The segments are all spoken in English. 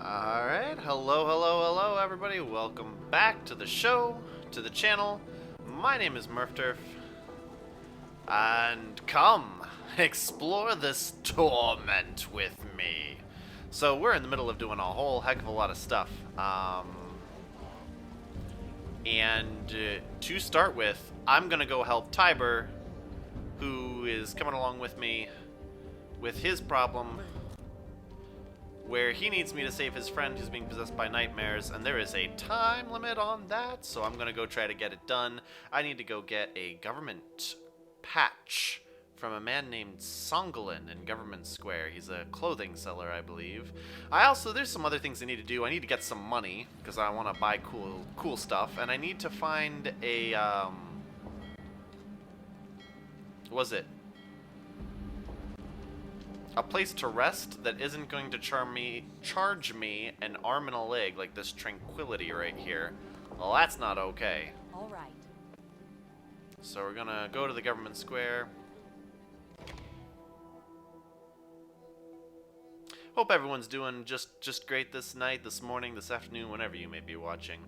Alright, hello everybody, welcome back to the show, to the channel. My name is Murphturf, and come, explore this torment with me. So we're in the middle of doing a whole heck of a lot of stuff. To start with, I'm gonna go help Tiber, who is coming along with me with his problem, where he needs me to save his friend who's being possessed by nightmares, and there is a time limit on that, so I'm gonna go try to get it done. I need to go get a government patch from a man named Songolin in Government Square. He's a clothing seller, I believe. There's some other things I need to do. I need to get some money, because I want to buy cool stuff, and I need to find a, a place to rest that isn't going to charge me an arm and a leg like this Tranquility right here. Well, that's not okay. All right. So we're gonna go to the government square. Hope everyone's doing just great this night, this morning, this afternoon, whenever you may be watching.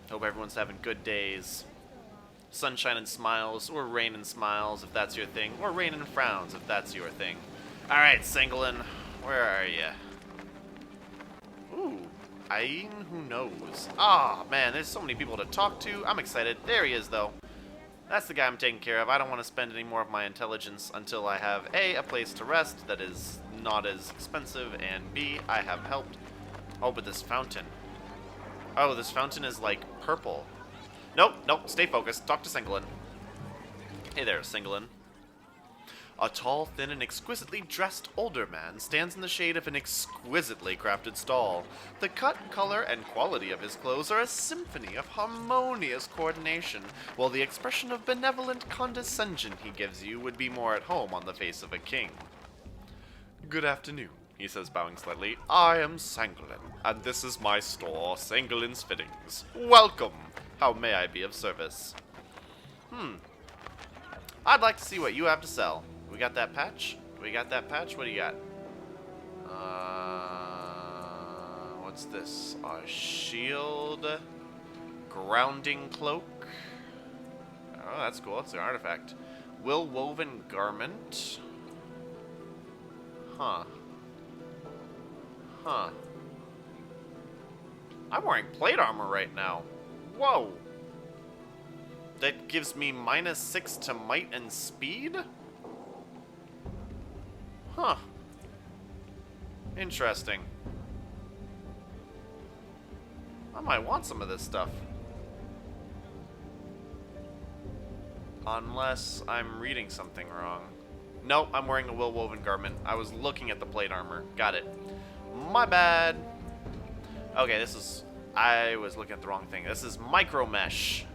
Hope everyone's having good days. Sunshine and smiles, or rain and smiles, if that's your thing, or rain and frowns, if that's your thing. Alright, Sangolin, where are you? Ooh, Ain, who knows? Ah, man, there's so many people to talk to. I'm excited. There he is, though. That's the guy I'm taking care of. I don't want to spend any more of my intelligence until I have A, a place to rest that is not as expensive, and B, I have helped. Oh, but this fountain. Oh, this fountain is, like, purple. Nope, stay focused. Talk to Sangolin. Hey there, Sangolin. A tall, thin, and exquisitely dressed older man stands in the shade of an exquisitely crafted stall. The cut, color, and quality of his clothes are a symphony of harmonious coordination, while the expression of benevolent condescension he gives you would be more at home on the face of a king. Good afternoon, he says, bowing slightly. I am Sangolin, and this is my store, Sangolin's Fittings. Welcome! How may I be of service? I'd like to see what you have to sell. We got that patch? We got that patch? What do you got? What's this? A shield. Grounding cloak. Oh, that's cool. That's an artifact. Woven garment. Huh. I'm wearing plate armor right now. Whoa! That gives me -6 to might and speed? Huh. Interesting. I might want some of this stuff. Unless I'm reading something wrong. Nope, I'm wearing a woven garment. I was looking at the plate armor. Got it. My bad. Okay, I was looking at the wrong thing. This is micro mesh.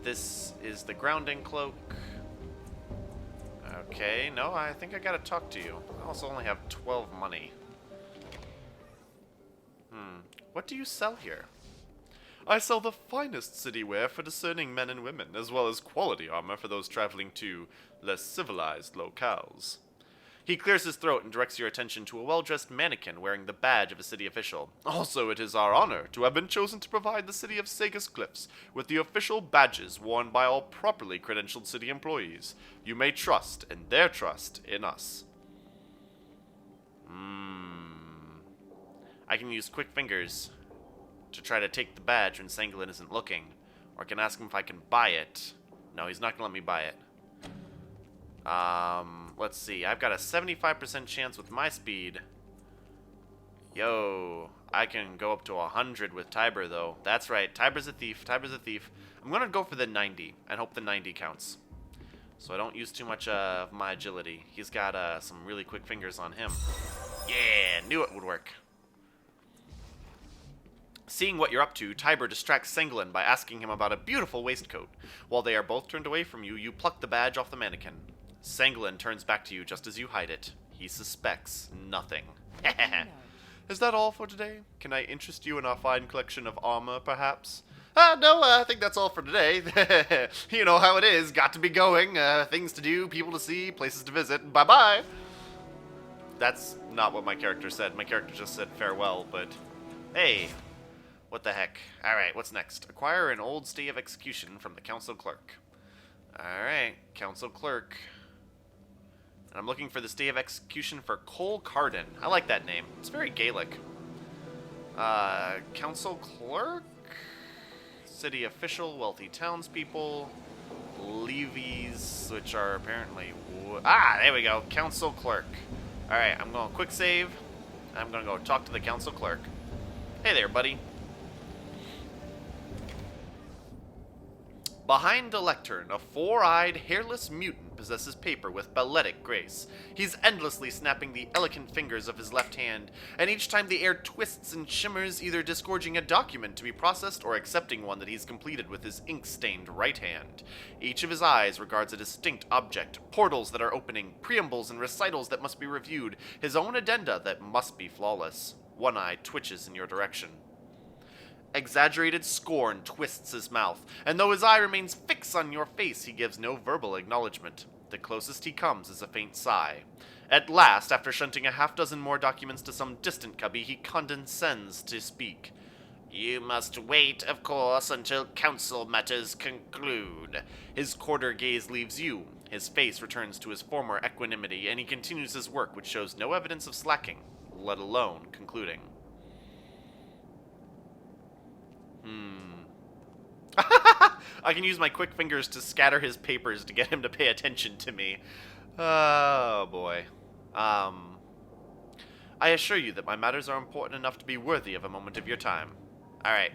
This is the grounding cloak. Okay, no, I think I gotta talk to you. I also only have 12 money. What do you sell here? I sell the finest city wear for discerning men and women, as well as quality armor for those traveling to less civilized locales. He clears his throat and directs your attention to a well-dressed mannequin wearing the badge of a city official. Also, it is our honor to have been chosen to provide the city of Sagus Cliffs with the official badges worn by all properly credentialed city employees. You may trust in their trust in us. I can use quick fingers to try to take the badge when Sangolin isn't looking, or I can ask him if I can buy it. No, he's not gonna let me buy it. Let's see. I've got a 75% chance with my speed. Yo, I can go up to 100 with Tiber, though. That's right. Tiber's a thief. Tiber's a thief. I'm going to go for the 90 and hope the 90 counts. So I don't use too much of my agility. He's got some really quick fingers on him. Yeah, knew it would work. Seeing what you're up to, Tiber distracts Sangolin by asking him about a beautiful waistcoat. While they are both turned away from you, you pluck the badge off the mannequin. Sangolin turns back to you just as you hide it. He suspects nothing. Is that all for today? Can I interest you in our fine collection of armor, perhaps? No, I think that's all for today. You know how it is. Got to be going. Things to do, people to see, places to visit. Bye-bye. That's not what my character said. My character just said farewell, but... Hey! What the heck? Alright, what's next? Acquire an old stay of execution from the council clerk. Alright, council clerk. And I'm looking for the stay of execution for Cole Cardin. I like that name. It's very Gaelic. Council clerk? City official, wealthy townspeople, levies, which are apparently... there we go. Council clerk. Alright, I'm going to quick save. I'm going to go talk to the council clerk. Hey there, buddy. Behind a lectern, a four-eyed, hairless mutant possesses paper with balletic grace. He's endlessly snapping the elegant fingers of his left hand, and each time the air twists and shimmers, either disgorging a document to be processed or accepting one that he's completed with his ink-stained right hand. Each of his eyes regards a distinct object, portals that are opening, preambles and recitals that must be reviewed, his own addenda that must be flawless. One eye twitches in your direction. Exaggerated scorn twists his mouth, and though his eye remains fixed on your face, he gives no verbal acknowledgement. The closest he comes is a faint sigh. At last, after shunting a half-dozen more documents to some distant cubby, he condescends to speak. You must wait, of course, until council matters conclude. His quarter gaze leaves you. His face returns to his former equanimity, and he continues his work, which shows no evidence of slacking, let alone concluding. I can use my quick fingers to scatter his papers to get him to pay attention to me. Oh, boy. I assure you that my matters are important enough to be worthy of a moment of your time. Alright,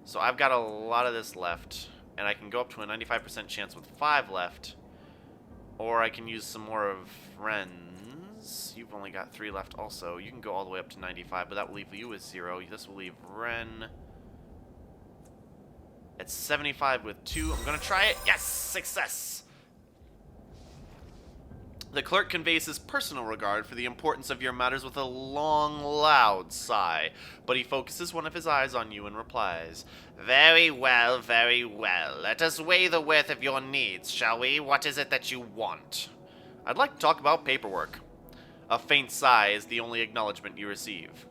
so I've got a lot of this left, and I can go up to a 95% chance with 5 left. Or I can use some more of Ren's. You've only got 3 left also. You can go all the way up to 95, but that will leave you with 0. This will leave Ren at 75 with 2. I'm going to try it. Yes! Success! The clerk conveys his personal regard for the importance of your matters with a long, loud sigh, but he focuses one of his eyes on you and replies, Very well, very well. Let us weigh the worth of your needs, shall we? What is it that you want? I'd like to talk about paperwork. A faint sigh is the only acknowledgement you receive.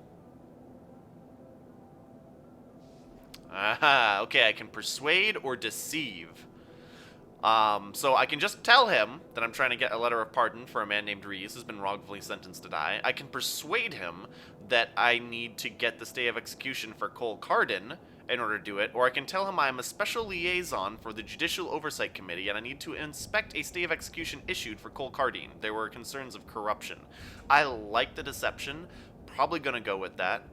Aha, okay, I can persuade or deceive. So I can just tell him that I'm trying to get a letter of pardon for a man named Reese who's been wrongfully sentenced to die. I can persuade him that I need to get the stay of execution for Cole Cardin in order to do it, or I can tell him I'm a special liaison for the Judicial Oversight Committee and I need to inspect a stay of execution issued for Cole Cardin. There were concerns of corruption. I like the deception, probably gonna go with that.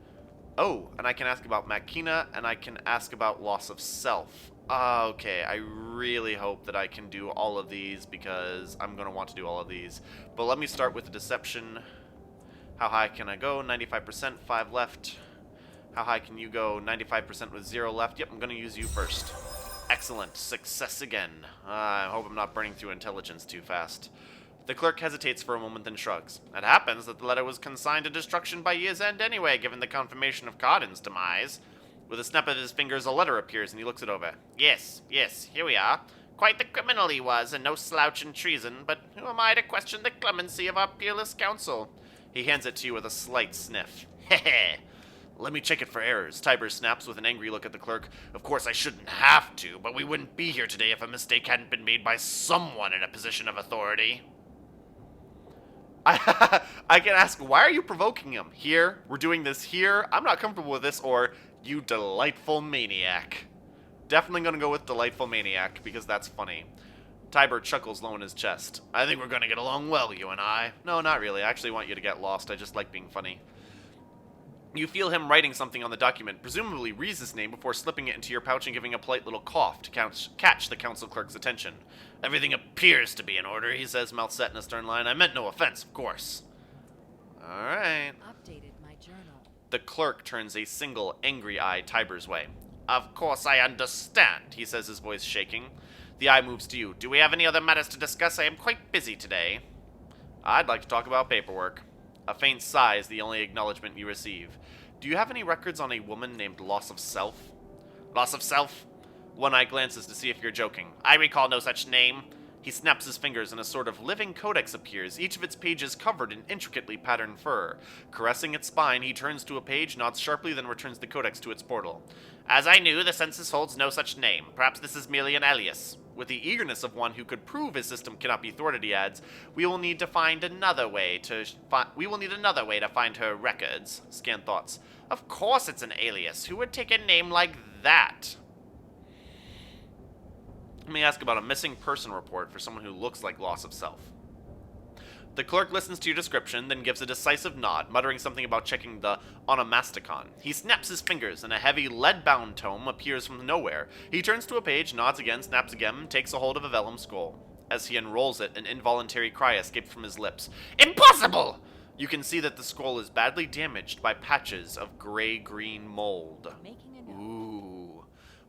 Oh, and I can ask about Makina, and I can ask about loss of self. Okay, I really hope that I can do all of these because I'm going to want to do all of these. But let me start with the deception. How high can I go? 95%, 5 left. How high can you go? 95% with 0 left. Yep, I'm going to use you first. Excellent. Success again. I hope I'm not burning through intelligence too fast. The clerk hesitates for a moment, then shrugs. It happens that the letter was consigned to destruction by year's end anyway, given the confirmation of Cardin's demise. With a snap of his fingers, a letter appears, and he looks it over. Yes, here we are. Quite the criminal he was, and no slouch in treason, but who am I to question the clemency of our peerless council? He hands it to you with a slight sniff. Heh. Let me check it for errors. Tiber snaps with an angry look at the clerk. Of course I shouldn't have to, but we wouldn't be here today if a mistake hadn't been made by someone in a position of authority. I can ask, why are you provoking him? Here? We're doing this here? I'm not comfortable with this, or, you delightful maniac. Definitely gonna go with delightful maniac, because that's funny. Tiber chuckles low in his chest. I think we're gonna get along well, you and I. No, not really. I actually want you to get lost. I just like being funny. You feel him writing something on the document, presumably Reese's name, before slipping it into your pouch and giving a polite little cough to catch the council clerk's attention. Everything appears to be in order, he says, mouth set in a stern line. I meant no offense, of course. Alright. Updated my journal. The clerk turns a single, angry eye Tiber's way. Of course I understand, he says, his voice shaking. The eye moves to you. Do we have any other matters to discuss? I am quite busy today. I'd like to talk about paperwork. A faint sigh is the only acknowledgement you receive. Do you have any records on a woman named Loss of Self? Loss of Self? One eye glances to see if you're joking. I recall no such name. He snaps his fingers and a sort of living codex appears, each of its pages covered in intricately patterned fur. Caressing its spine, he turns to a page, nods sharply, then returns the codex to its portal. As I knew, the census holds no such name. Perhaps this is merely an alias. With the eagerness of one who could prove his system cannot be thwarted, he adds, we will need another way to find her records. Scan thoughts. Of course it's an alias. Who would take a name like that? Let me ask about a missing person report for someone who looks like loss of self. The clerk listens to your description, then gives a decisive nod, muttering something about checking the onomasticon. He snaps his fingers, and a heavy lead-bound tome appears from nowhere. He turns to a page, nods again, snaps again, and takes a hold of a vellum scroll. As he unrolls it, an involuntary cry escapes from his lips. Impossible! You can see that the scroll is badly damaged by patches of gray-green mold. Ooh.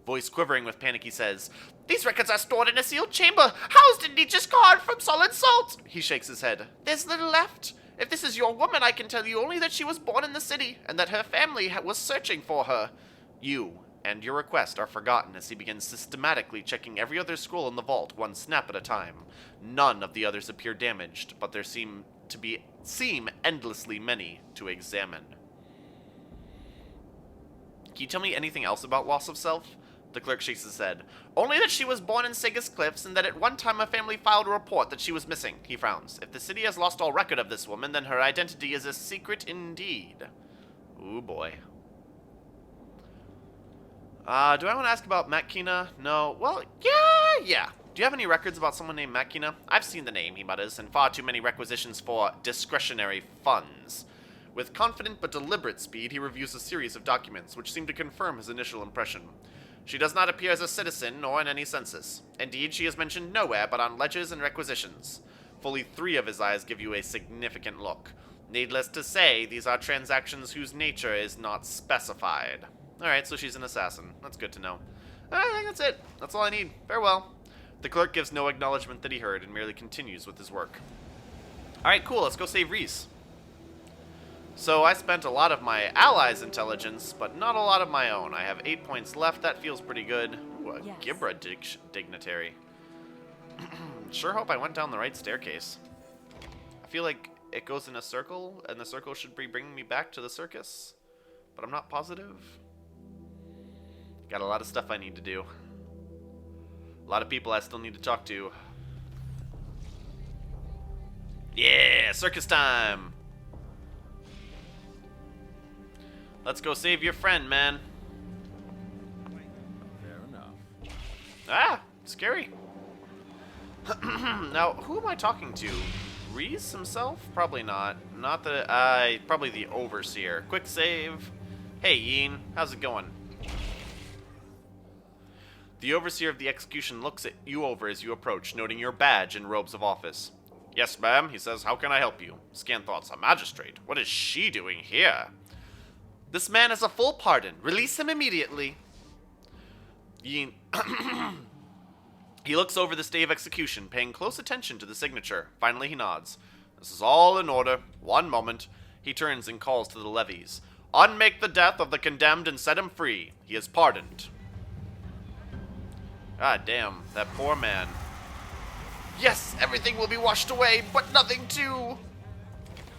Voice quivering with panic, he says, These records are stored in a sealed chamber, housed in Nietzsche's card from solid salt. He shakes his head. There's little left. If this is your woman, I can tell you only that she was born in the city, and that her family was searching for her. You and your request are forgotten as he begins systematically checking every other scroll in the vault, one snap at a time. None of the others appear damaged, but there seem endlessly many to examine. Can you tell me anything else about loss of self? The clerk shakes his head. Only that she was born in Segas Cliffs, and that at one time her family filed a report that she was missing. He frowns. If the city has lost all record of this woman, then her identity is a secret indeed. Ooh, boy. Do I want to ask about Matkina? No. Well, yeah. Do you have any records about someone named Matkina? I've seen the name, he mutters, and far too many requisitions for discretionary funds. With confident but deliberate speed, he reviews a series of documents, which seem to confirm his initial impression. She does not appear as a citizen, nor in any census. Indeed, she is mentioned nowhere but on ledgers and requisitions. Fully 3 of his eyes give you a significant look. Needless to say, these are transactions whose nature is not specified. Alright, so she's an assassin. That's good to know. I think that's it. That's all I need. Farewell. The clerk gives no acknowledgement that he heard and merely continues with his work. Alright, cool. Let's go save Reese. So I spent a lot of my allies' intelligence, but not a lot of my own. I have 8 points left. That feels pretty good. Ooh, a Yes. Gibra dignitary. Sure hope I went down the right staircase. I feel like it goes in a circle, and the circle should be bringing me back to the circus, but I'm not positive. Got a lot of stuff I need to do. A lot of people I still need to talk to. Yeah, circus time! Let's go save your friend, man. Fair enough. Ah, scary. Now, who am I talking to? Reese himself? Probably not. Not the, probably the Overseer. Quick save. Hey, Yeen, how's it going? The Overseer of the execution looks at you over as you approach, noting your badge and robes of office. Yes, ma'am, he says, how can I help you? Scan thoughts, a magistrate. What is she doing here? This man has a full pardon. Release him immediately. He looks over the stay of execution, paying close attention to the signature. Finally, he nods. This is all in order. One moment. He turns and calls to the levies. Unmake the death of the condemned and set him free. He is pardoned. God damn, that poor man. Yes, everything will be washed away, but nothing too.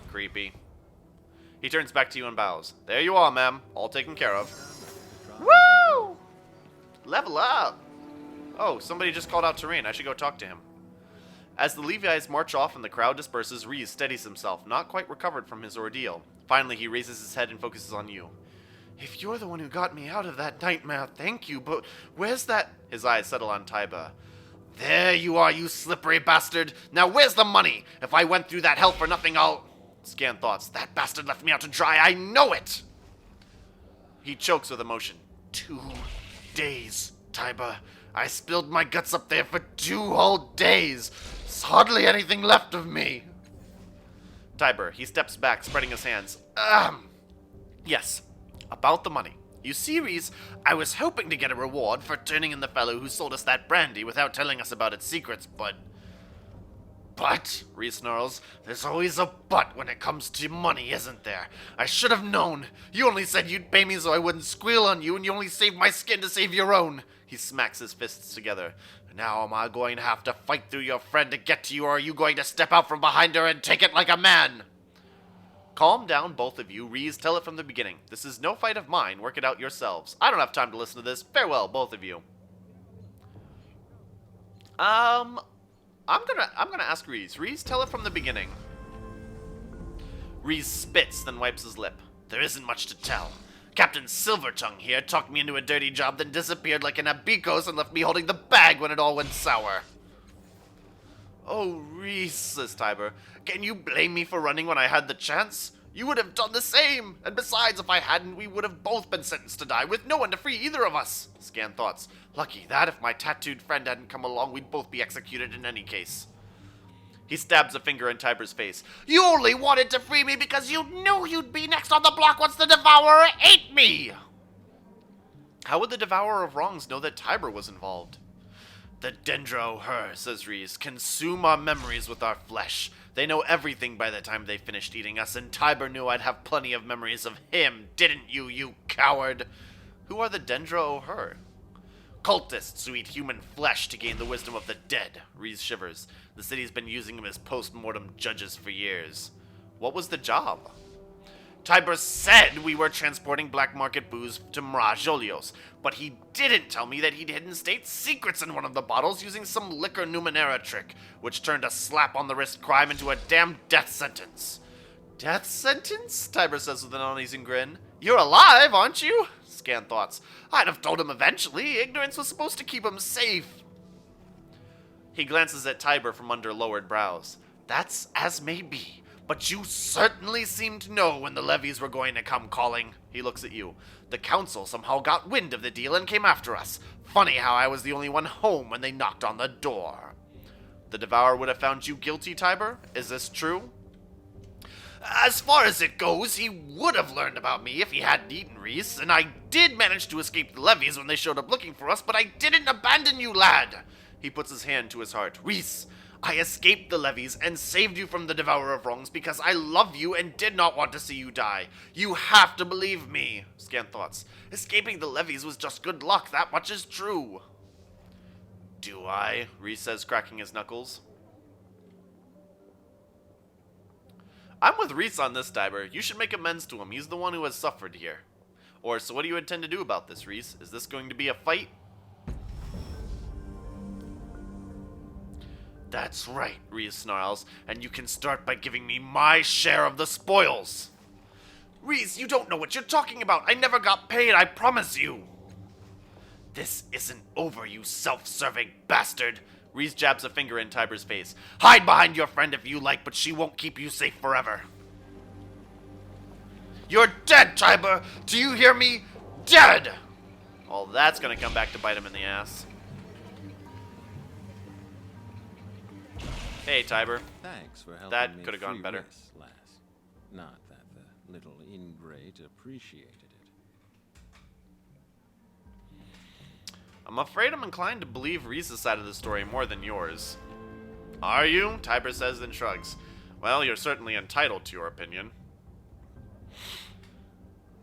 Creepy. He turns back to you and bows. There you are, ma'am. All taken care of. Woo! Level up! Oh, somebody just called out Terrain. I should go talk to him. As the Levi's march off and the crowd disperses, Reese steadies himself, not quite recovered from his ordeal. Finally, he raises his head and focuses on you. If you're the one who got me out of that nightmare, thank you, but where's that? His eyes settle on Taiba. There you are, you slippery bastard. Now where's the money? If I went through that hell for nothing, I'll... Scan thoughts. That bastard left me out to dry. I know it! He chokes with emotion. 2 days, Taiba. I spilled my guts up there for 2 whole days. There's hardly anything left of me. Tiber, he steps back, spreading his hands. Yes, about the money. You see, Reese, I was hoping to get a reward for turning in the fellow who sold us that brandy without telling us about its secrets, but... But, Reese snarls, there's always a but when it comes to money, isn't there? I should have known. You only said you'd pay me so I wouldn't squeal on you, and you only saved my skin to save your own. He smacks his fists together. Now am I going to have to fight through your friend to get to you, or are you going to step out from behind her and take it like a man? Calm down, both of you. Reese, tell it from the beginning. This is no fight of mine. Work it out yourselves. I don't have time to listen to this. Farewell, both of you. I'm gonna ask Reese. Reese, tell it from the beginning. Reese spits, then wipes his lip. There isn't much to tell. Captain Silvertongue here talked me into a dirty job, then disappeared like an abicos and left me holding the bag when it all went sour. Oh, Reese, says Tiber. Can you blame me for running when I had the chance? You would have done the same. And besides, if I hadn't, we would have both been sentenced to die with no one to free either of us. Scan thoughts. Lucky that if my tattooed friend hadn't come along, we'd both be executed in any case. He stabs a finger in Tiber's face. You only wanted to free me because you knew you'd be next on the block once the Devourer ate me! How would the Devourer of Wrongs know that Tiber was involved? The Dendro, her, says Reese, consume our memories with our flesh. They know everything by the time they finished eating us, and Tiber knew I'd have plenty of memories of him, didn't you, you coward? Who are the Dendro, her? Cultists who eat human flesh to gain the wisdom of the dead, Reese shivers. The city's been using them as post-mortem judges for years. What was the job? Tiber said we were transporting black market booze to Mrajolios, but he didn't tell me that he'd hidden state secrets in one of the bottles using some liquor numenera trick, which turned a slap-on-the-wrist crime into a damn death sentence. Death sentence? Tiber says with an uneasy grin. You're alive, aren't you? Scan thoughts. I'd have told him eventually. Ignorance was supposed to keep him safe. He glances at Tiber from under lowered brows. That's as may be, but you certainly seemed to know when the levies were going to come calling. He looks at you. The council somehow got wind of the deal and came after us. Funny how I was the only one home when they knocked on the door. The Devourer would have found you guilty, Tiber? Is this true? As far as it goes, he would have learned about me if he hadn't eaten Reese, and I did manage to escape the levies when they showed up looking for us, but I didn't abandon you, lad. He puts his hand to his heart. Reese, I escaped the levies and saved you from the Devourer of Wrongs because I love you and did not want to see you die. You have to believe me. Scan thoughts. Escaping the levies was just good luck. That much is true. Do I? Reese says, cracking his knuckles. I'm with Reese on this, Tiber. You should make amends to him. He's the one who has suffered here. Or, so what do you intend to do about this, Reese? Is this going to be a fight? That's right, Reese snarls, and you can start by giving me my share of the spoils. Reese, you don't know what you're talking about. I never got paid, I promise you. This isn't over, you self-serving bastard. Reese jabs a finger in Tiber's face. Hide behind your friend if you like, but she won't keep you safe forever. You're dead, Tiber! Do you hear me? Dead! Well, that's gonna come back to bite him in the ass. Hey, Tiber. Thanks for helping That me could have gone free better. Reese, lass. Not that the little ingrate appreciated it. I'm afraid I'm inclined to believe Reese's side of the story more than yours. Are you? Tiber says, then shrugs. Well, you're certainly entitled to your opinion.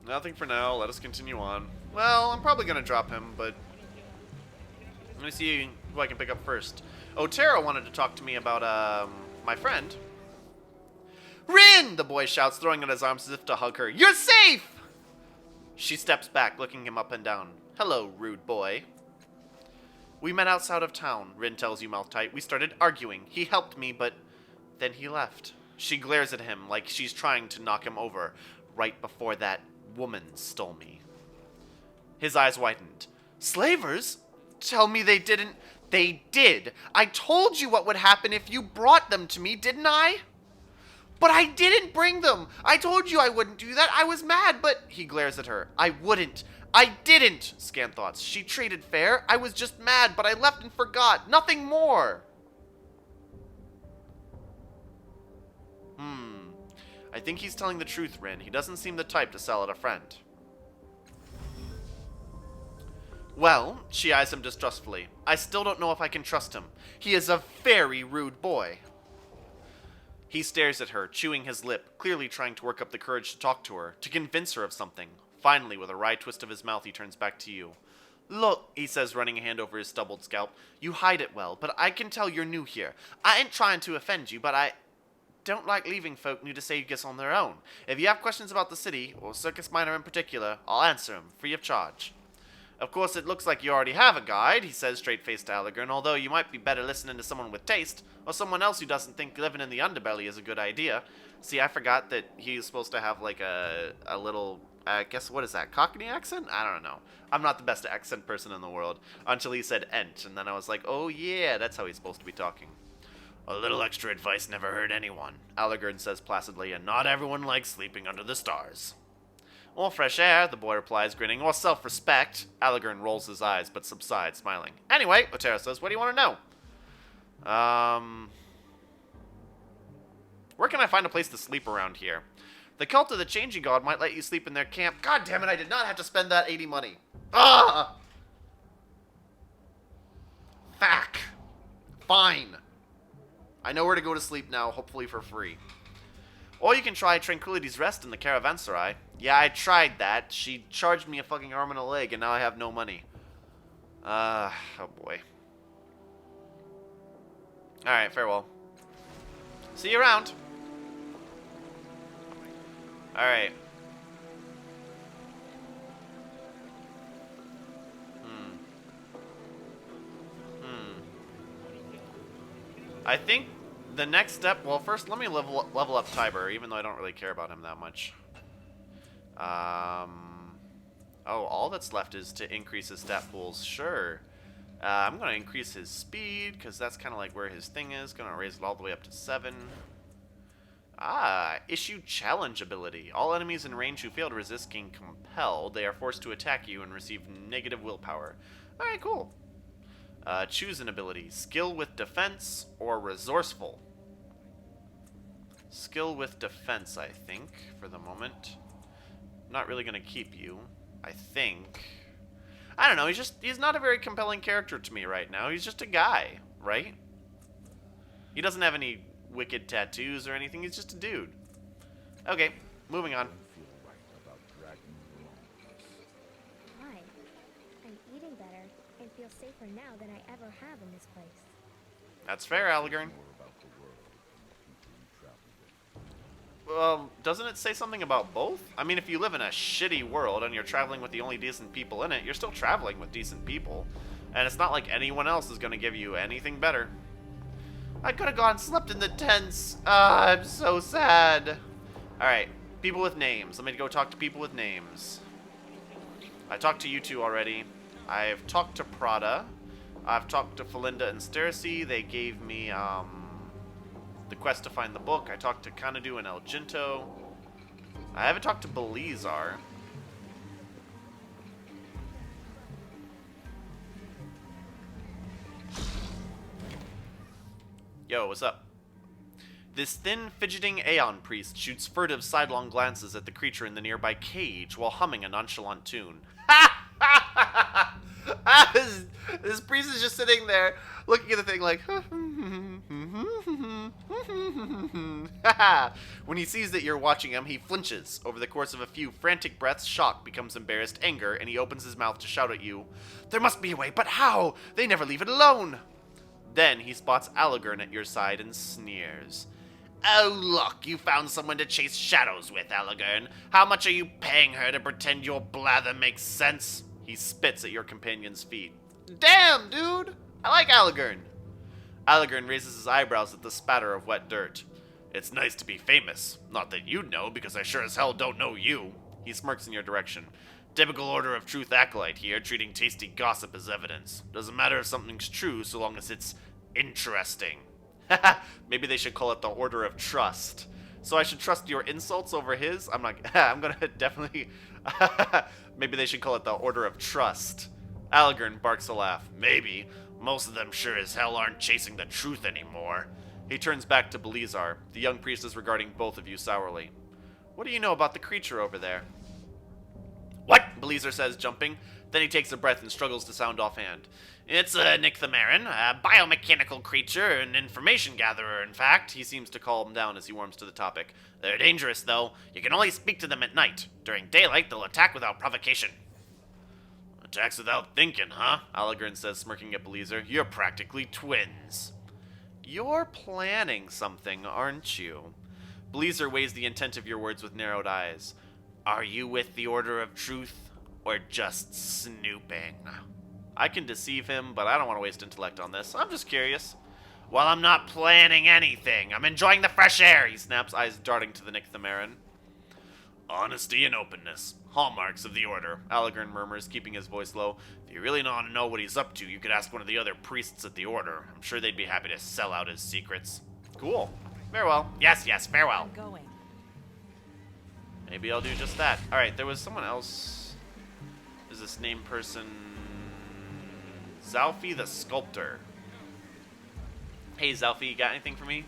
Nothing for now. Let us continue on. Well, I'm probably going to drop him, but let me see who I can pick up first. Otero wanted to talk to me about, my friend. Rin! The boy shouts, throwing out his arms as if to hug her. You're safe! She steps back, looking him up and down. Hello, rude boy. We met outside of town, Rin tells you mouth tight. We started arguing. He helped me, but then he left. She glares at him like she's trying to knock him over, right before that woman stole me. His eyes widened. Slavers? Tell me they didn't. They did. I told you what would happen if you brought them to me, didn't I? But I didn't bring them. I told you I wouldn't do that. I was mad, but... He glares at her. I wouldn't. I didn't. Scan thoughts. She traded fair. I was just mad, but I left and forgot. Nothing more. I think he's telling the truth, Rin. He doesn't seem the type to sell at a friend. Well, she eyes him distrustfully. I still don't know if I can trust him. He is a very rude boy. He stares at her, chewing his lip, clearly trying to work up the courage to talk to her, to convince her of something. Finally, with a wry twist of his mouth, he turns back to you. Look, he says, running a hand over his stubbled scalp. You hide it well, but I can tell you're new here. I ain't trying to offend you, but I don't like leaving folk new to Sagus on their own. If you have questions about the city, or Circus Minor in particular, I'll answer them, free of charge. Of course, it looks like you already have a guide, he says, straight-faced to Allegern, although you might be better listening to someone with taste, or someone else who doesn't think living in the underbelly is a good idea. See, I forgot that he's supposed to have, like, a little, I guess, what is that, Cockney accent? I don't know. I'm not the best accent person in the world, until he said ent, and then I was like, oh yeah, that's how he's supposed to be talking. A little extra advice never hurt anyone, Allegern says placidly, and not everyone likes sleeping under the stars. Or fresh air, the boy replies, grinning, or self-respect. Allegern rolls his eyes, but subsides, smiling. Anyway, Otero says, what do you want to know? Where can I find a place to sleep around here? The cult of the Changing God might let you sleep in their camp. God damn it, I did not have to spend that 80 money. Ah! Fuck. Fine. I know where to go to sleep now, hopefully for free. Or you can try Tranquility's Rest in the Caravanserai. Yeah, I tried that. She charged me a fucking arm and a leg, and now I have no money. Oh boy. Alright, farewell. See you around. Alright. I think the next step, well, first let me level up Tiber, even though I don't really care about him that much. Oh, all that's left is to increase his stat pools. Sure. I'm going to increase his speed, because that's kind of like where his thing is. Going to raise it all the way up to 7. Issue challenge ability. All enemies in range who fail to resist gain compelled. They are forced to attack you and receive negative willpower. Alright, cool. Choose an ability. Skill with defense or resourceful. Skill with defense, I think, for the moment. I'm not really going to keep you, I think. I don't know, he's not a very compelling character to me right now. He's just a guy, right? He doesn't have any wicked tattoos or anything. He's just a dude. Okay, moving on. Why? I'm eating better and feel safer now than I ever have in this place. That's fair, Allegern. Doesn't it say something about both? I mean, if you live in a shitty world and you're traveling with the only decent people in it, you're still traveling with decent people. And it's not like anyone else is going to give you anything better. I could have gone and slept in the tents. I'm so sad. Alright, people with names. Let me go talk to people with names. I talked to you two already. I've talked to Prada. I've talked to Felinda and Stercy. They gave me, the quest to find the book. I talked to Kanadu and El Ginto. I haven't talked to Belizar. Yo, what's up? This thin, fidgeting Aeon priest shoots furtive, sidelong glances at the creature in the nearby cage while humming a nonchalant tune. This priest is just sitting there, looking at the thing like... When he sees that you're watching him, he flinches. Over the course of a few frantic breaths, shock becomes embarrassed anger, and he opens his mouth to shout at you. There must be a way, but how? They never leave it alone! Then he spots Allegern at your side and sneers. Oh, look, you found someone to chase shadows with, Allegern. How much are you paying her to pretend your blather makes sense? He spits at your companion's feet. Damn, dude! I like Allegern. Allegern raises his eyebrows at the spatter of wet dirt. It's nice to be famous. Not that you'd know, because I sure as hell don't know you. He smirks in your direction. Typical Order of Truth acolyte here, treating tasty gossip as evidence. Doesn't matter if something's true, so long as it's interesting. Maybe they should call it the Order of Trust. So I should trust your insults over his? I'm gonna definitely... Maybe they should call it the Order of Trust. Allegern barks a laugh. Maybe. Most of them sure as hell aren't chasing the truth anymore. He turns back to Belizar. The young priest is regarding both of you sourly. What do you know about the creature over there? What? Belizar says, jumping. Then he takes a breath and struggles to sound offhand. It's a Nycthamaran, a biomechanical creature, an information gatherer, in fact. He seems to calm down as he warms to the topic. They're dangerous, though. You can only speak to them at night. During daylight, they'll attack without provocation. Attacks without thinking, huh? Allegrin says, smirking at Beliezer. You're practically twins. You're planning something, aren't you? Beliezer weighs the intent of your words with narrowed eyes. Are you with the Order of Truth, or just snooping? I can deceive him, but I don't want to waste intellect on this. I'm just curious. Well, I'm not planning anything. I'm enjoying the fresh air, he snaps, eyes darting to the Nycthamaran. Honesty and openness. Hallmarks of the Order, Allegrin murmurs, keeping his voice low. If you really want to know what he's up to, you could ask one of the other priests at the Order. I'm sure they'd be happy to sell out his secrets. Cool. Farewell. Yes, farewell. I'm going. Maybe I'll do just that. Alright, there was someone else. Is this named person... Zalfi the Sculptor. Hey, Zalfi, you got anything for me?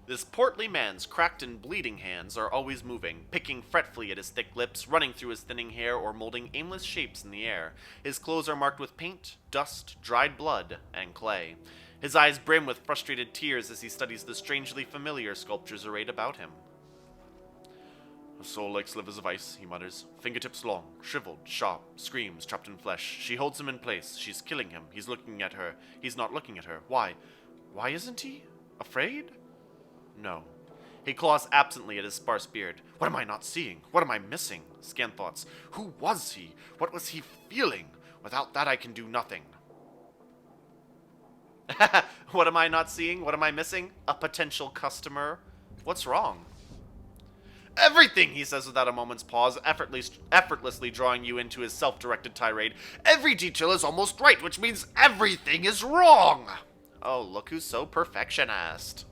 This portly man's cracked and bleeding hands are always moving, picking fretfully at his thick lips, running through his thinning hair, or molding aimless shapes in the air. His clothes are marked with paint, dust, dried blood, and clay. His eyes brim with frustrated tears as he studies the strangely familiar sculptures arrayed about him. A soul like slivers of ice, he mutters. Fingertips long, shriveled, sharp, screams, trapped in flesh. She holds him in place. She's killing him. He's looking at her. He's not looking at her. Why? Why isn't he? Afraid? No. He claws absently at his sparse beard. What am I not seeing? What am I missing? Scan thoughts. Who was he? What was he feeling? Without that I can do nothing. What am I not seeing? What am I missing? A potential customer? What's wrong? Everything, he says without a moment's pause, effortlessly drawing you into his self-directed tirade. Every detail is almost right, which means everything is wrong. Oh, look who's so perfectionist.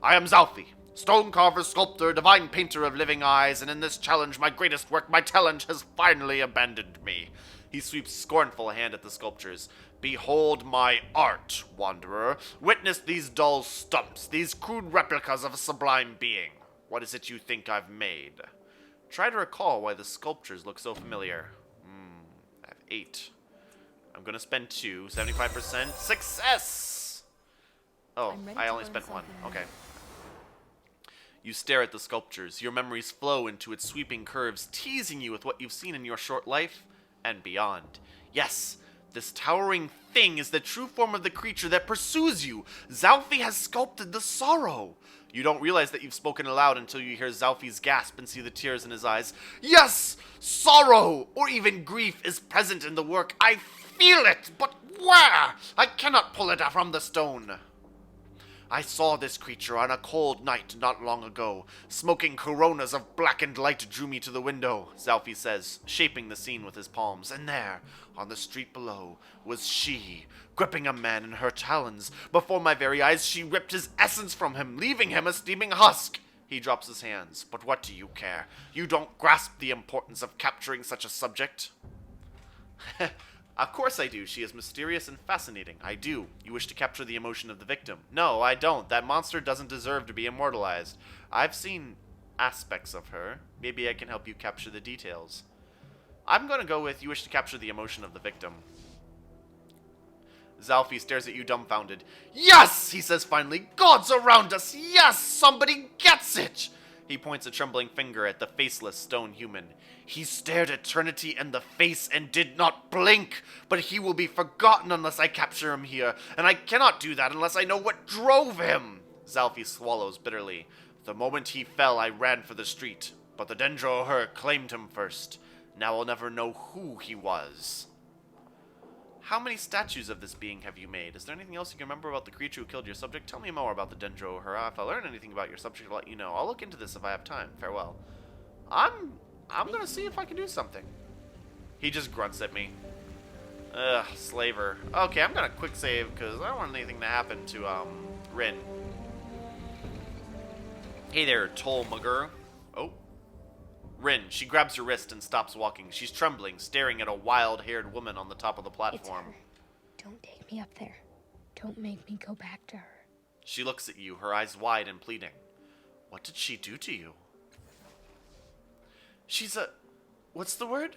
I am Zalfi, stone carver, sculptor, divine painter of living eyes, and in this challenge, my greatest work, my talent, has finally abandoned me. He sweeps scornful hand at the sculptures. Behold my art, wanderer. Witness these dull stumps, these crude replicas of a sublime being. What is it you think I've made? Try to recall why the sculptures look so familiar. I have 8. I'm gonna spend 2. 75%. Success! Oh, I only spent 1. Okay. You stare at the sculptures. Your memories flow into its sweeping curves, teasing you with what you've seen in your short life and beyond. Yes, this towering thing is the true form of the creature that pursues you. Zalfi has sculpted the sorrow. You don't realize that you've spoken aloud until you hear Zalfi's gasp and see the tears in his eyes. Yes, sorrow, or even grief, is present in the work. I feel it, but where? I cannot pull it from the stone. I saw this creature on a cold night not long ago. Smoking coronas of blackened light drew me to the window, Zalfi says, shaping the scene with his palms. And there, on the street below, was she, gripping a man in her talons. Before my very eyes, she ripped his essence from him, leaving him a steaming husk. He drops his hands. But what do you care? You don't grasp the importance of capturing such a subject. Of course I do. She is mysterious and fascinating. I do. You wish to capture the emotion of the victim. No, I don't. That monster doesn't deserve to be immortalized. I've seen aspects of her. Maybe I can help you capture the details. I'm going to go with you wish to capture the emotion of the victim. Zalfi stares at you dumbfounded. Yes, he says finally. Gods around us. Yes, somebody gets it. He points a trembling finger at the faceless stone human. He stared eternity in the face and did not blink, but he will be forgotten unless I capture him here, and I cannot do that unless I know what drove him. Zalfi swallows bitterly. The moment he fell, I ran for the street, but the Dendro her claimed him first. Now I'll never know who he was. How many statues of this being have you made? Is there anything else you can remember about the creature who killed your subject? Tell me more about the Dendro Hurrah. If I learn anything about your subject, I'll let you know. I'll look into this if I have time. Farewell. I'm gonna see if I can do something. He just grunts at me. Ugh, slaver. Okay, I'm gonna quick save because I don't want anything to happen to Rin. Hey there, toll mugger. Oh. Rin, she grabs her wrist and stops walking. She's trembling, staring at a wild-haired woman on the top of the platform. It's her. Don't take me up there. Don't make me go back to her. She looks at you, her eyes wide and pleading. What did she do to you? She's a... What's the word?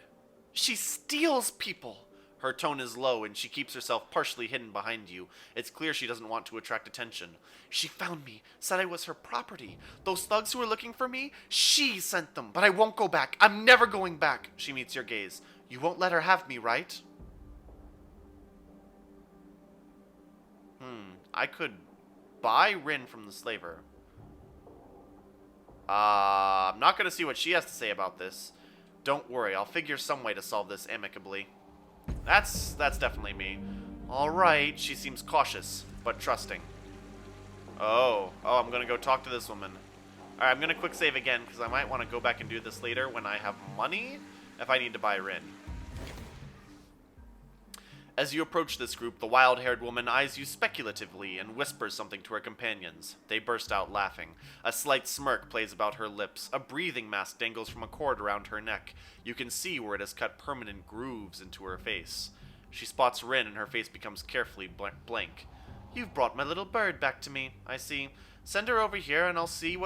She steals people. Her tone is low, and she keeps herself partially hidden behind you. It's clear she doesn't want to attract attention. She found me, said I was her property. Those thugs who were looking for me, she sent them, but I won't go back. I'm never going back. She meets your gaze. You won't let her have me, right? I could buy Wherin from the slaver. I'm not going to see what she has to say about this. Don't worry, I'll figure some way to solve this amicably. That's definitely me. Alright, she seems cautious, but trusting. Oh, I'm going to go talk to this woman. Alright, I'm going to quick save again, because I might want to go back and do this later when I have money, if I need to buy Wherin. As you approach this group, the wild-haired woman eyes you speculatively and whispers something to her companions. They burst out laughing. A slight smirk plays about her lips. A breathing mask dangles from a cord around her neck. You can see where it has cut permanent grooves into her face. She spots Wherin and her face becomes carefully blank. You've brought my little bird back to me, I see. Send her over here and I'll see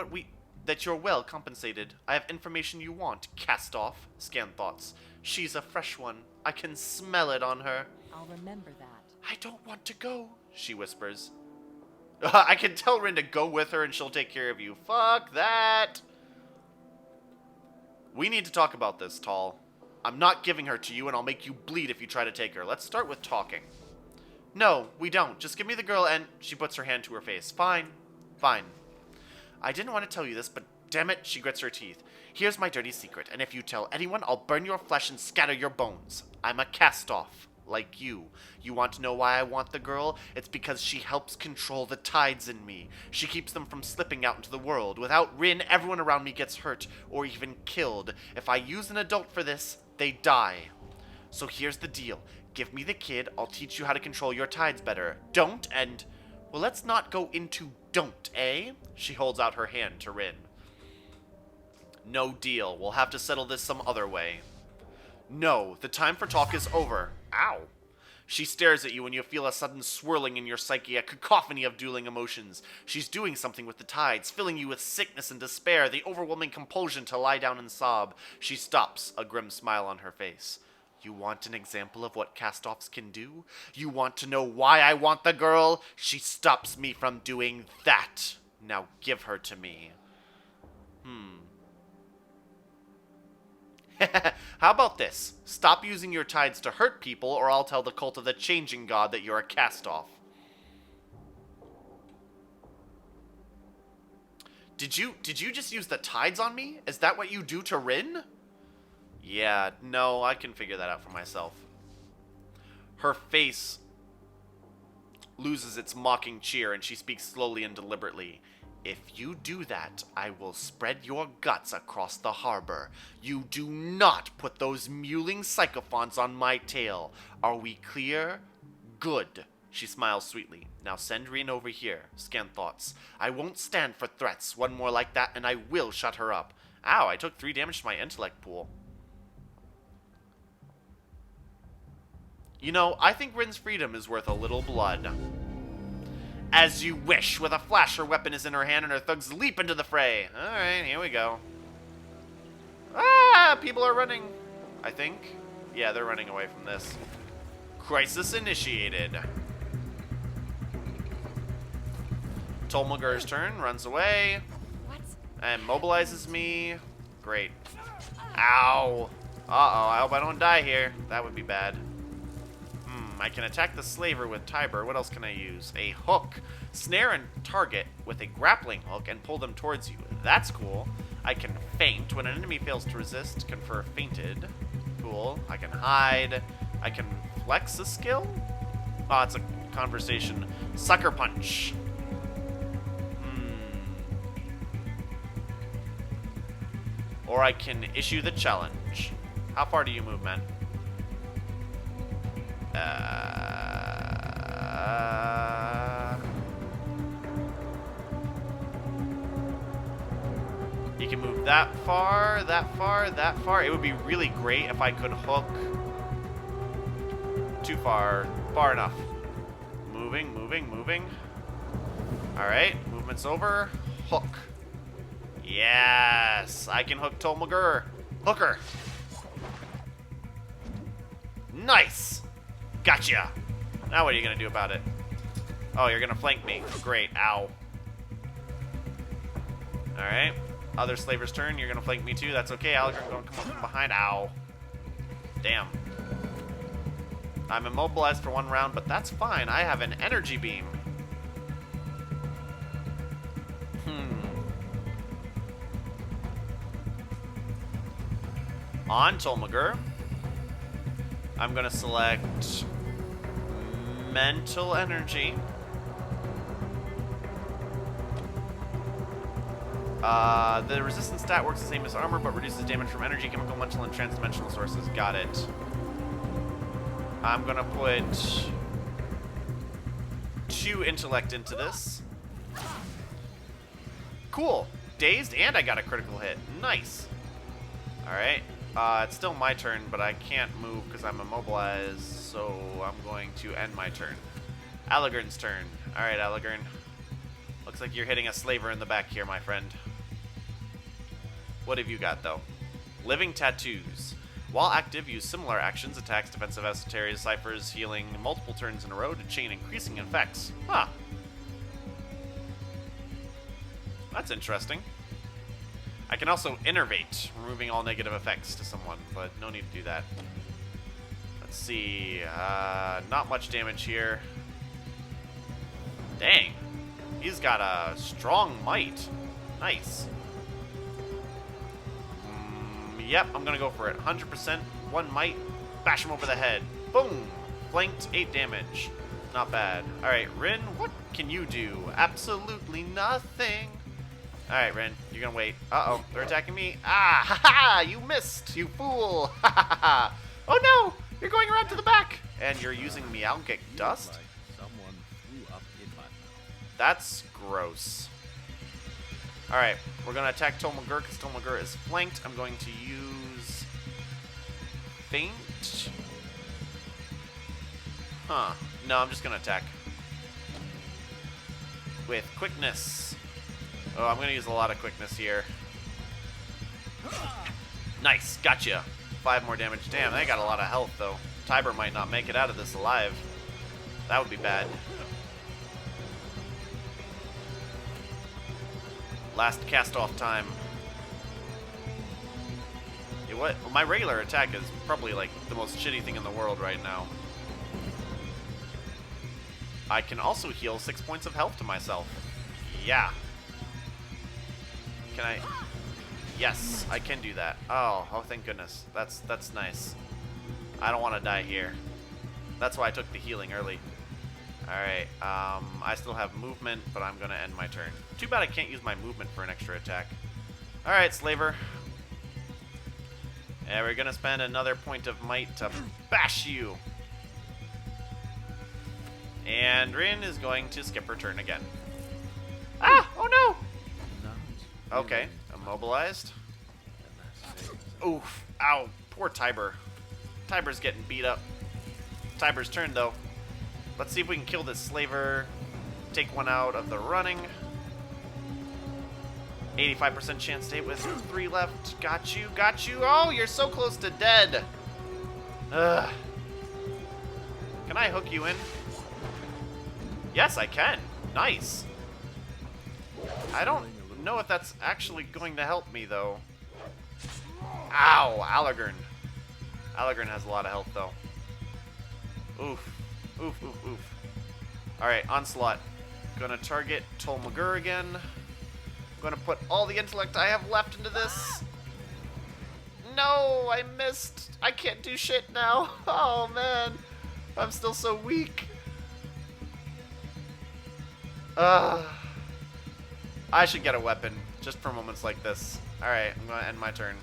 that you're well compensated. I have information you want. Cast off. Scan thoughts. She's a fresh one. I can smell it on her. I'll remember that. I don't want to go, she whispers. I can tell Wherin to go with her and she'll take care of you. Fuck that. We need to talk about this, Tall. I'm not giving her to you and I'll make you bleed if you try to take her. Let's start with talking. No, we don't. Just give me the girl and... She puts her hand to her face. Fine. Fine. I didn't want to tell you this, but damn it, she grits her teeth. Here's my dirty secret, and if you tell anyone, I'll burn your flesh and scatter your bones. I'm a cast-off. Like you. You want to know why I want the girl? It's because she helps control the tides in me. She keeps them from slipping out into the world. Without Wherin, everyone around me gets hurt, or even killed. If I use an adult for this, they die. So here's the deal. Give me the kid, I'll teach you how to control your tides better. Don't, and... Well, let's not go into don't, eh? She holds out her hand to Wherin. No deal. We'll have to settle this some other way. No, the time for talk is over. Ow. She stares at you and you feel a sudden swirling in your psyche, a cacophony of dueling emotions. She's doing something with the tides, filling you with sickness and despair, the overwhelming compulsion to lie down and sob. She stops, a grim smile on her face. You want an example of what cast-offs can do? You want to know why I want the girl? She stops me from doing that. Now give her to me. How about this? Stop using your tides to hurt people, or I'll tell the cult of the changing god that you're a cast-off. Did you just use the tides on me? Is that what you do to Wherin? Yeah, no, I can figure that out for myself. Her face loses its mocking cheer, and she speaks slowly and deliberately. If you do that, I will spread your guts across the harbor. You do not put those mewling sycophants on my tail. Are we clear? Good. She smiles sweetly. Now send Wherin over here. Scan thoughts. I won't stand for threats. One more like that and I will shut her up. Ow, I took 3 damage to my intellect pool. You know, I think Wherin's freedom is worth a little blood. As you wish. With a flash, her weapon is in her hand and her thugs leap into the fray. Alright, here we go. Ah, people are running. I think. Yeah, they're running away from this. Crisis initiated. Tolmagur's turn, runs away. What? And mobilizes me. Great. Ow. Uh-oh, I hope I don't die here. That would be bad. I can attack the slaver with Tiber. What else can I use? A hook. Snare and target with a grappling hook and pull them towards you. That's cool. I can feint. When an enemy fails to resist, confer fainted. Cool. I can hide. I can flex a skill? Oh, it's a conversation. Sucker punch. Or I can issue the challenge. How far do you move, man? You can move that far, that far, that far. It would be really great if I could hook. Too far. Far enough. Moving, moving, moving. Alright, movement's over. Hook. Yes! I can hook Tolmagur. Hooker. Nice! Gotcha! Now what are you gonna do about it? Oh, you're gonna flank me. Great. Ow. Alright. Other slaver's turn. You're gonna flank me too. That's okay. Allegor gonna come up from behind. Ow. Damn. I'm immobilized for 1 round, but that's fine. I have an energy beam. On Tolmagur, I'm going to select Mental Energy. The resistance stat works the same as armor, but reduces damage from energy, chemical, mental, and transdimensional sources. Got it. I'm going to put 2 intellect into this. Cool. Dazed, and I got a critical hit. Nice. Alright. It's still my turn, but I can't move because I'm immobilized, so I'm going to end my turn. Allegorn's turn. Alright, Allegorn. Looks like you're hitting a slaver in the back here, my friend. What have you got, though? Living Tattoos. While active, use similar actions, attacks, defensive esoterias, ciphers, healing, multiple turns in a row to chain increasing effects. Huh. That's interesting. I can also innervate, removing all negative effects to someone, but no need to do that. Let's see. Not much damage here. Dang. He's got a strong might. Nice. Yep, I'm gonna go for it. 100%, 1 might, bash him over the head. Boom! Flanked, 8 damage. Not bad. Alright, Rin, what can you do? Absolutely nothing. Alright, Rin, you're gonna wait. Uh-oh, they're attacking me. Ah, ha-ha! You missed, you fool! Ha ha ha! Oh no! You're going around to the back! And you're using Meowgic Dust? Like someone threw up in my mouth. That's gross. Alright, we're gonna attack Tolmagur because Tolmagur is flanked. I'm going to use Faint. Huh. No, I'm just gonna attack. With Quickness. Oh, I'm gonna use a lot of quickness here. Nice, gotcha. 5 more damage. Damn, they got a lot of health, though. Tiber might not make it out of this alive. That would be bad. Last cast-off time. Yeah, what? Well, my regular attack is probably, like, the most shitty thing in the world right now. I can also heal 6 points of health to myself. Yeah. Can I? Yes, I can do that. Oh, thank goodness. That's nice. I don't want to die here. That's why I took the healing early. Alright, I still have movement, but I'm going to end my turn. Too bad I can't use my movement for an extra attack. Alright, Slaver. And we're going to spend another point of might to bash you. And Rin is going to skip her turn again. Ah! Oh no! Okay, immobilized. Oof. Ow. Poor Tiber. Tiber's getting beat up. Tiber's turn, though. Let's see if we can kill this slaver. Take one out of the running. 85% chance to hit with 3 left. Got you, got you. Oh, you're so close to dead. Ugh. Can I hook you in? Yes, I can. Nice. I don't know if that's actually going to help me, though. Ow, Allegorn. Allegorn has a lot of health, though. Oof. Oof, oof, oof. Alright, Onslaught. Gonna target Tolmagur again. Gonna put all the intellect I have left into this. No, I missed. I can't do shit now. Oh, man. I'm still so weak. I should get a weapon, just for moments like this. Alright, I'm gonna end my turn.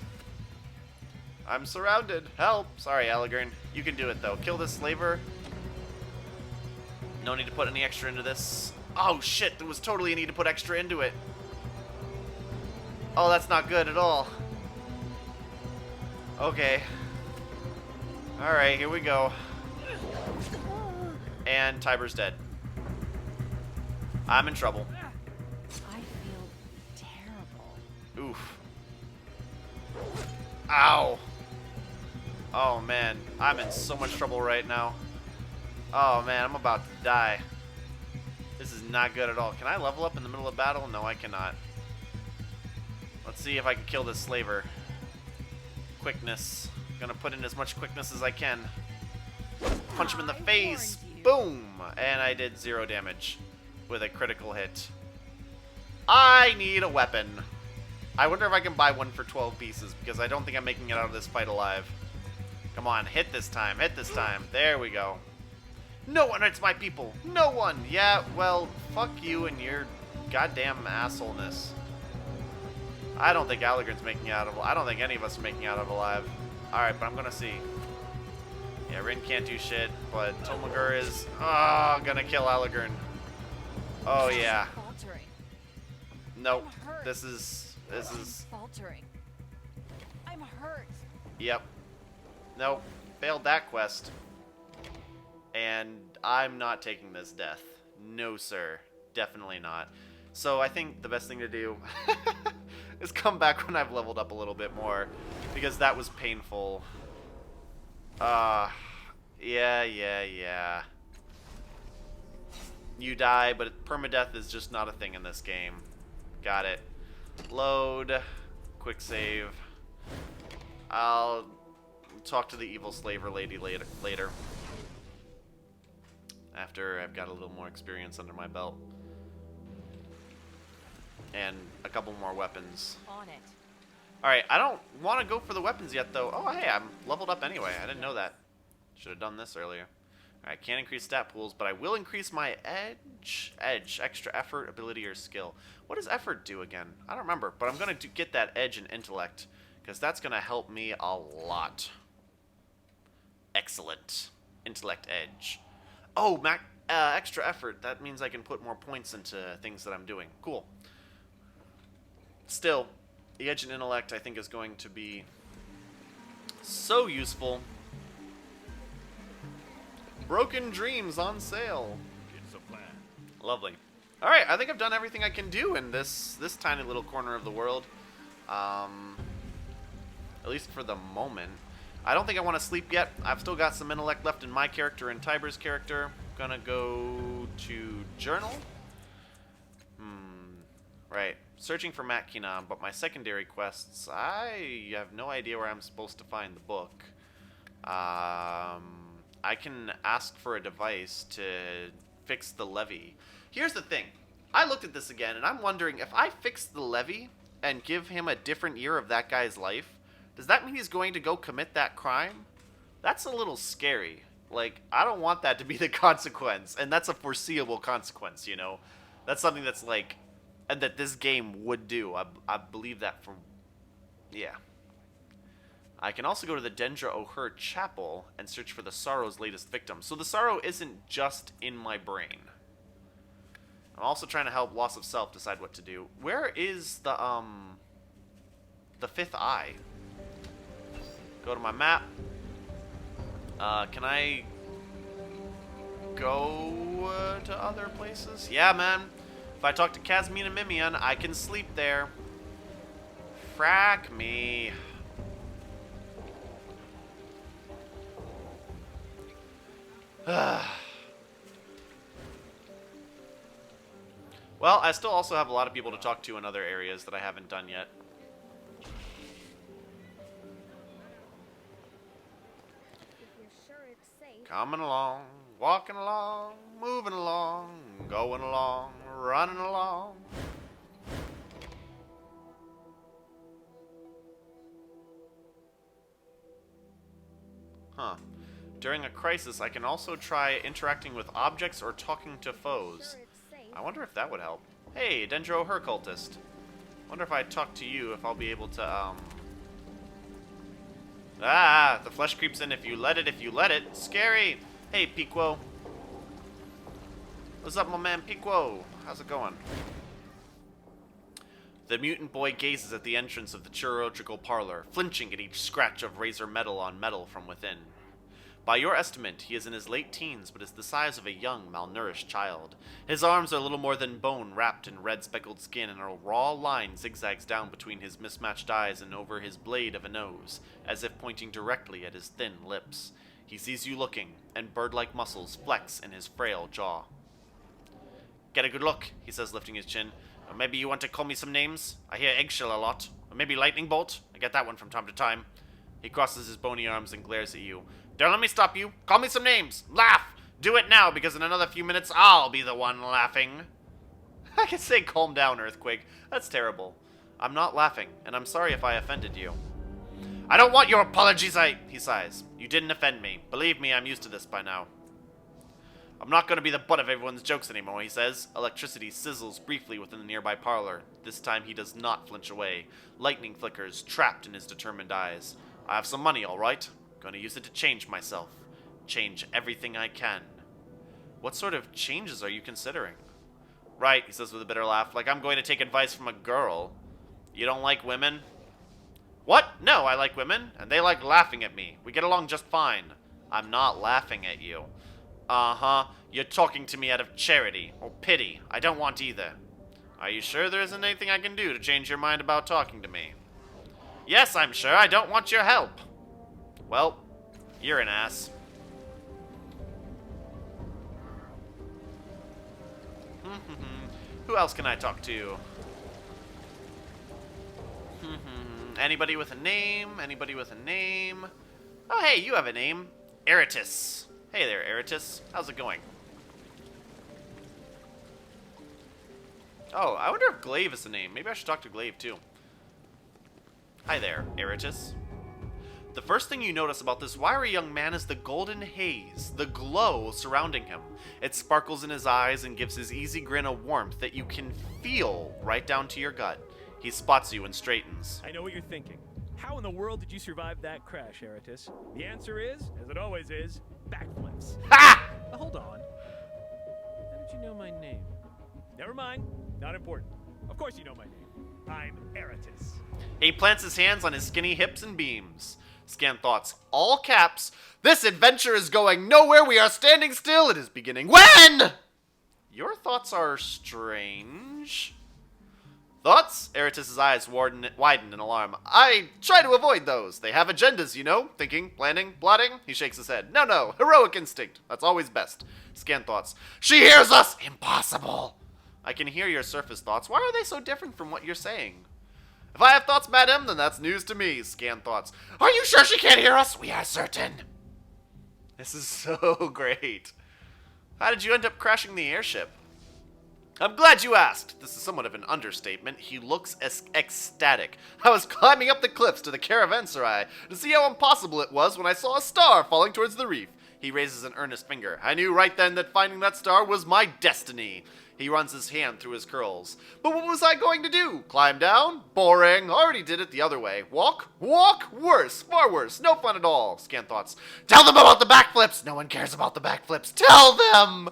I'm surrounded. Help! Sorry, Allegorn. You can do it, though. Kill this slaver. No need to put any extra into this. Oh, shit. There was totally a need to put extra into it. Oh, that's not good at all. Okay. Alright, here we go. And Tiber's dead. I'm in trouble. I feel terrible. Oof. Ow. Oh, man. I'm in so much trouble right now. Oh man, I'm about to die. This is not good at all. Can I level up in the middle of battle? No, I cannot. Let's see if I can kill this slaver. Quickness. Gonna put in as much quickness as I can. Punch him in the face. Boom! And I did 0 damage with a critical hit. I need a weapon. I wonder if I can buy one for 12 pieces, because I don't think I'm making it out of this fight alive. Come on, hit this time, hit this time. There we go. No one hurts my people. No one. Yeah, well, fuck you and your goddamn assholeness. I don't think Allergan's making it out of. I don't think any of us are making it out of alive. All right, but I'm gonna see. Yeah, Rin can't do shit, but Tomagur is gonna kill Allergan. Oh yeah. Nope. This is faltering. I'm hurt. Yep. Nope. Failed that quest. And I'm not taking this death. No, sir. Definitely not. So I think the best thing to do is come back when I've leveled up a little bit more, because that was painful. Yeah. You die, but permadeath is just not a thing in this game. Got it. Load. Quick save. I'll talk to the evil slaver lady later. After I've got a little more experience under my belt. And a couple more weapons. On it. Alright, I don't want to go for the weapons yet, though. Oh, hey, I'm leveled up anyway. I didn't know that. Should have done this earlier. Alright, can't increase stat pools, but I will increase my edge, extra effort, ability, or skill. What does effort do again? I don't remember, but I'm going to get that edge and intellect, because that's going to help me a lot. Excellent. Intellect edge. Oh, extra effort. That means I can put more points into things that I'm doing. Cool. Still, the edge and intellect I think is going to be so useful. Broken Dreams on sale. It's a plan. Lovely. All right, I think I've done everything I can do in this tiny little corner of the world. At least for the moment. I don't think I want to sleep yet. I've still got some intellect left in my character and Tiber's character. Gonna go to journal. Right. Searching for Matt Keenan, but my secondary quests, I have no idea where I'm supposed to find the book. I can ask for a device to fix the levee. Here's the thing. I looked at this again, and I'm wondering if I fix the levee and give him a different year of that guy's life, does that mean he's going to go commit that crime? That's a little scary. Like, I don't want that to be the consequence, and that's a foreseeable consequence, you know? That's something that's like, and that this game would do. I believe that from, yeah. I can also go to the Dendra O'Hur Chapel and search for the Sorrow's latest victim. So the Sorrow isn't just in my brain. I'm also trying to help Loss of Self decide what to do. Where is the fifth eye? Go to my map. Can I go to other places? Yeah, man. If I talk to Kazmina Mimian, I can sleep there. Frack me. Well, I still also have a lot of people to talk to in other areas that I haven't done yet. If you're sure it's safe. Coming along, walking along, moving along, going along, running along. Huh. During a crisis, I can also try interacting with objects or talking to foes. Sure it's safe. I wonder if that would help. Hey, Dendra O'Hur cultist. Wonder if I talk to you, if I'll be able to, Ah, the flesh creeps in if you let it. Scary! Hey, Piquo. What's up, my man Piquo? How's it going? The mutant boy gazes at the entrance of the chirurgical parlor, flinching at each scratch of razor metal on metal from within. By your estimate, he is in his late teens, but is the size of a young, malnourished child. His arms are little more than bone wrapped in red speckled skin, and a raw line zigzags down between his mismatched eyes and over his blade of a nose, as if pointing directly at his thin lips. He sees you looking, and bird-like muscles flex in his frail jaw. Get a good look, he says, lifting his chin. Or maybe you want to call me some names? I hear Eggshell a lot. Or maybe Lightning Bolt? I get that one from time to time. He crosses his bony arms and glares at you. Don't let me stop you. Call me some names. Laugh! Do it now, because in another few minutes, I'll be the one laughing. I can say calm down, Earthquake. That's terrible. I'm not laughing, and I'm sorry if I offended you. I don't want your apologies, he sighs. You didn't offend me. Believe me, I'm used to this by now. I'm not going to be the butt of everyone's jokes anymore, he says. Electricity sizzles briefly within the nearby parlor. This time he does not flinch away. Lightning flickers, trapped in his determined eyes. I have some money, all right. Going to use it to change myself. Change everything I can. What sort of changes are you considering? Right, he says with a bitter laugh, like I'm going to take advice from a girl. You don't like women? What? No, I like women, and they like laughing at me. We get along just fine. I'm not laughing at you. Uh-huh. You're talking to me out of charity, or pity. I don't want either. Are you sure there isn't anything I can do to change your mind about talking to me? Yes, I'm sure. I don't want your help. Well, you're an ass. Who else can I talk to? Anybody with a name? Anybody with a name? Oh, hey, you have a name. Eratus. Hey there, Eratus. How's it going? Oh, I wonder if Glaive is a name. Maybe I should talk to Glaive, too. Hi there, Eratus. The first thing you notice about this wiry young man is the golden haze, the glow surrounding him. It sparkles in his eyes and gives his easy grin a warmth that you can feel right down to your gut. He spots you and straightens. I know what you're thinking. How in the world did you survive that crash, Eratus? The answer is, as it always is, backflips. Ha! Hold on. How did you know my name? Never mind. Not important. Of course you know my name. I'm Eratus. He plants his hands on his skinny hips and beams. Scan thoughts, all caps. This adventure is going nowhere. We are standing still. It is beginning. When? Your thoughts are strange. Thoughts? Eratus' eyes widen in alarm. I try to avoid those. They have agendas, you know. Thinking, planning, plotting. He shakes his head. No. Heroic instinct. That's always best. Scan thoughts. She hears us! Impossible! I can hear your surface thoughts. Why are they so different from what you're saying? If I have thoughts, madam, then that's news to me. Scan thoughts. Are you sure she can't hear us? We are certain. This is so great. How did you end up crashing the airship? I'm glad you asked. This is somewhat of an understatement. He looks ecstatic. I was climbing up the cliffs to the caravanserai to see how impossible it was when I saw a star falling towards the reef. He raises an earnest finger. I knew right then that finding that star was my destiny. He runs his hand through his curls. But what was I going to do? Climb down? Boring. Already did it the other way. Walk? Walk? Worse. Far worse. No fun at all. Scan thoughts. Tell them about the backflips. No one cares about the backflips. Tell them!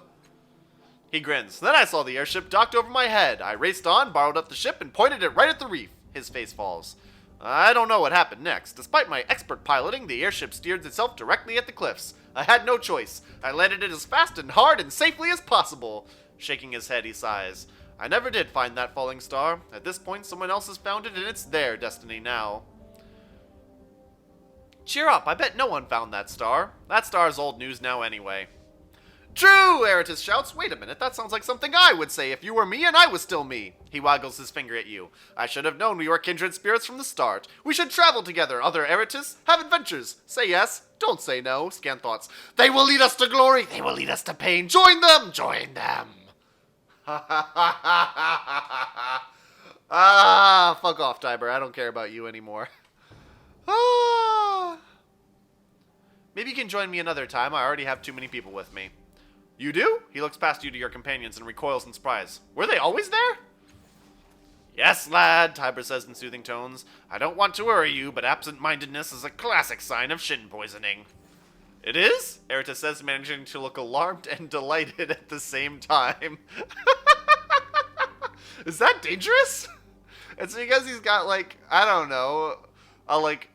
He grins. Then I saw the airship docked over my head. I raced on, borrowed up the ship, and pointed it right at the reef. His face falls. I don't know what happened next. Despite my expert piloting, the airship steered itself directly at the cliffs. I had no choice. I landed it as fast and hard and safely as possible. Shaking his head, he sighs. I never did find that falling star. At this point, someone else has found it, and it's their destiny now. Cheer up. I bet no one found that star. That star's old news now anyway. True, Eratus shouts. Wait a minute, that sounds like something I would say if you were me and I was still me. He waggles his finger at you. I should have known we were kindred spirits from the start. We should travel together, other Eratus. Have adventures. Say yes. Don't say no. Scan thoughts. They will lead us to glory. They will lead us to pain. Join them. Join them. Fuck off, Tiber. I don't care about you anymore. Maybe you can join me another time. I already have too many people with me. You do? He looks past you to your companions and recoils in surprise. Were they always there? Yes, lad, Tiber says in soothing tones. I don't want to worry you, but absent-mindedness is a classic sign of shin poisoning. It is? Eratus says, managing to look alarmed and delighted at the same time. Is that dangerous? It's because he's got, like, I don't know, a, like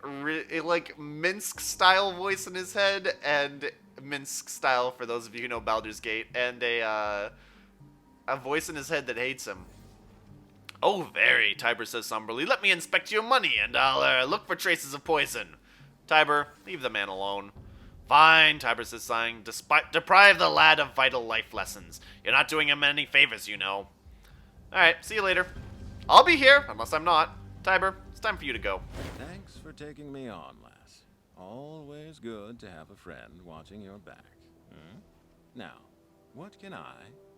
Minsk-style voice in his head, and Minsk-style, for those of you who know Baldur's Gate, and a voice in his head that hates him. Oh, very, Tiber says somberly. Let me inspect your money, and I'll look for traces of poison. Tiber, leave the man alone. Fine, Tybers is sighing. Deprive the lad of vital life lessons. You're not doing him any favors, you know. Alright, see you later. I'll be here, unless I'm not. Tiber, it's time for you to go. Thanks for taking me on, lass. Always good to have a friend watching your back. Hmm? Now, what can I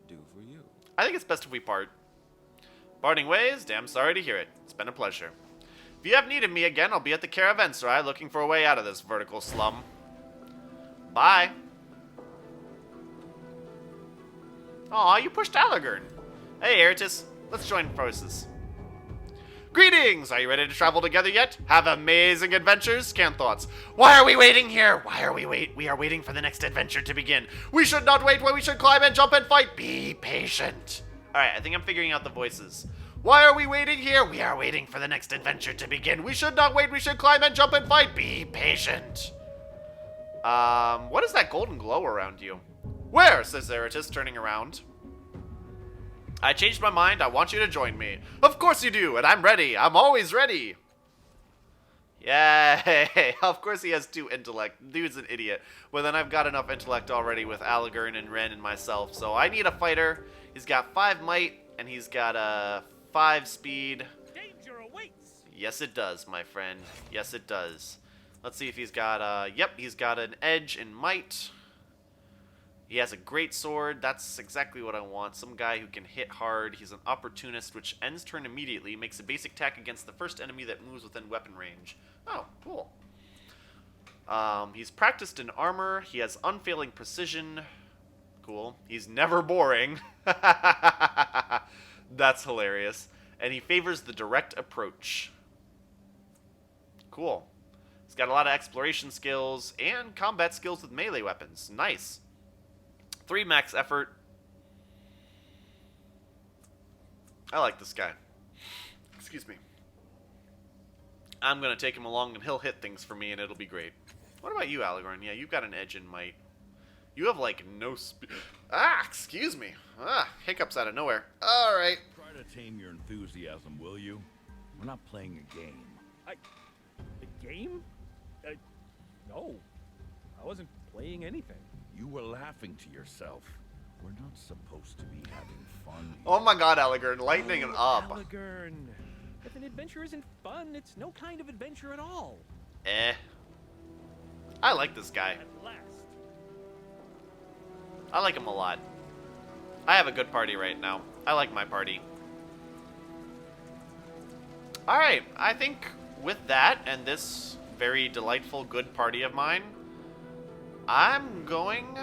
do for you? I think it's best if we part. Parting ways, damn sorry to hear it. It's been a pleasure. If you have needed me again, I'll be at the caravanserai looking for a way out of this vertical slum. Bye. Aw, you pushed Alagern. Hey, Eratus, let's join forces. Greetings! Are you ready to travel together yet? Have amazing adventures? Canned thoughts. Why are we waiting here? Why are we We are waiting for the next adventure to begin. We should not wait when we should climb and jump and fight. Be patient. Alright, I think I'm figuring out the voices. Why are we waiting here? We are waiting for the next adventure to begin. We should not wait. We should climb and jump and fight. Be patient. What is that golden glow around you? Where? Says Eratus, turning around. I changed my mind. I want you to join me. Of course you do, and I'm ready. I'm always ready. Yay. Of course he has 2 intellect. Dude's an idiot. Well, then I've got enough intellect already with Alagern and Wren and myself, so I need a fighter. He's got 5 might, and he's got 5 speed. Danger awaits. Yes, it does, my friend. Yes, it does. Let's see if he's got, yep, he's got an edge in might. He has a great sword. That's exactly what I want. Some guy who can hit hard. He's an opportunist, which ends turn immediately. Makes a basic attack against the first enemy that moves within weapon range. Oh, cool. He's practiced in armor. He has unfailing precision. Cool. He's never boring. That's hilarious. And he favors the direct approach. Cool. He's got a lot of exploration skills and combat skills with melee weapons. Nice. 3 max effort. I like this guy. Excuse me. I'm going to take him along and he'll hit things for me and it'll be great. What about you, Alagorn? Yeah, you've got an edge in might. You have, like, no speed. Ah, excuse me. Ah, hiccups out of nowhere. All right. Try to tame your enthusiasm, will you? We're not playing a game. A game? No. I wasn't playing anything. You were laughing to yourself. We're not supposed to be having fun here. Oh my god, Alagorn, lightening him up. Alagern. If an adventure isn't fun, it's no kind of adventure at all. I like this guy. At last. I like him a lot. I have a good party right now. I like my party. Alright, I think with that and this very delightful good party of mine, I'm going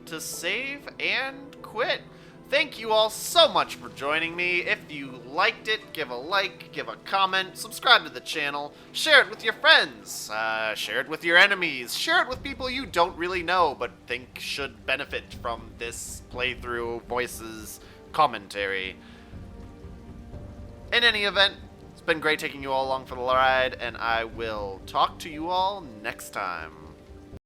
to save and quit. Thank you all so much for joining me. If you liked it, give a like, give a comment, subscribe to the channel, share it with your friends, share it with your enemies, share it with people you don't really know but think should benefit from this playthrough voices commentary. In any event, it's been great taking you all along for the ride, and I will talk to you all next time.